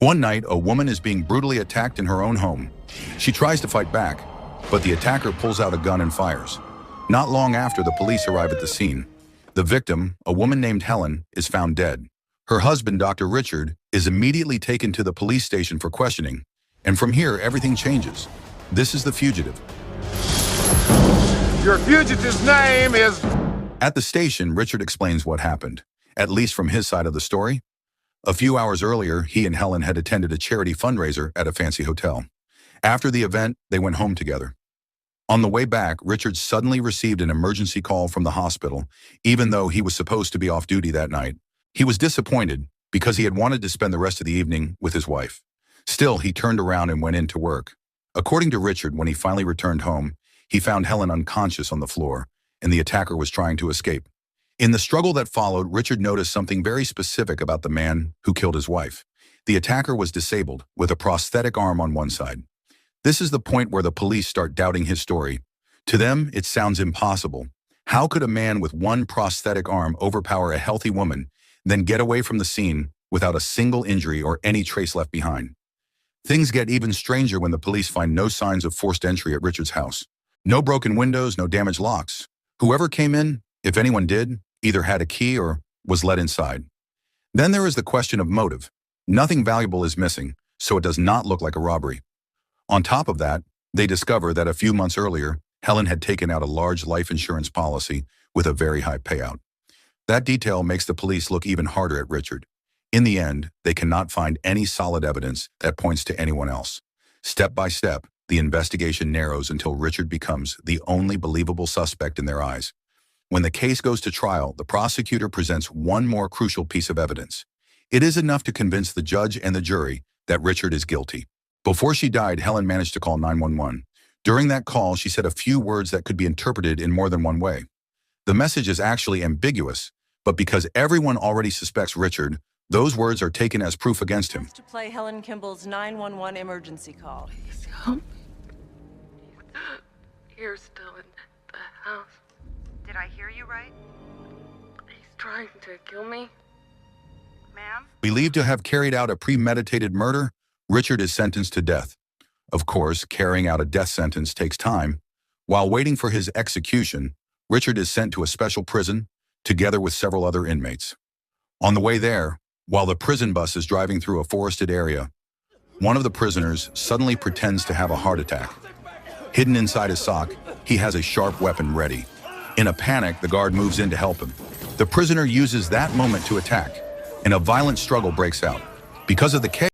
One night, a woman is being brutally attacked in her own home. She tries to fight back, but the attacker pulls out a gun and fires. Not long after, the police arrive at the scene. The victim, a woman named Helen, is found dead. Her husband, Dr. Richard, is immediately taken to the police station for questioning. And from here, everything changes. This is the fugitive. Your fugitive's name is... At the station, Richard explains what happened, at least from his side of the story. A few hours earlier, he and Helen had attended a charity fundraiser at a fancy hotel. After the event, they went home together. On the way back, Richard suddenly received an emergency call from the hospital, even though he was supposed to be off duty that night. He was disappointed because he had wanted to spend the rest of the evening with his wife. Still, he turned around and went in to work. According to Richard, when he finally returned home, he found Helen unconscious on the floor, and the attacker was trying to escape. In the struggle that followed, Richard noticed something very specific about the man who killed his wife. The attacker was disabled, with a prosthetic arm on one side. This is the point where the police start doubting his story. To them, it sounds impossible. How could a man with one prosthetic arm overpower a healthy woman, then get away from the scene without a single injury or any trace left behind? Things get even stranger when the police find no signs of forced entry at Richard's house. No broken windows, no damaged locks. Whoever came in, if anyone did, either had a key or was let inside. Then there is the question of motive. Nothing valuable is missing, so it does not look like a robbery. On top of that, they discover that a few months earlier, Helen had taken out a large life insurance policy with a very high payout. That detail makes the police look even harder at Richard. In the end, they cannot find any solid evidence that points to anyone else. Step by step, the investigation narrows until Richard becomes the only believable suspect in their eyes. When the case goes to trial, the prosecutor presents one more crucial piece of evidence. It is enough to convince the judge and the jury that Richard is guilty. Before she died, Helen managed to call 911. During that call, she said a few words that could be interpreted in more than one way. The message is actually ambiguous, but because everyone already suspects Richard, those words are taken as proof against him. To play Helen Kimball's 911 emergency call. Please help me. You're still in the house. Did I hear you right? He's trying to kill me. Ma'am? Believed to have carried out a premeditated murder, Richard is sentenced to death. Of course, carrying out a death sentence takes time. While waiting for his execution, Richard is sent to a special prison, together with several other inmates. On the way there, while the prison bus is driving through a forested area, one of the prisoners suddenly pretends to have a heart attack. Hidden inside his sock, he has a sharp weapon ready. In a panic, the guard moves in to help him. The prisoner uses that moment to attack, and a violent struggle breaks out. Because of the chaos,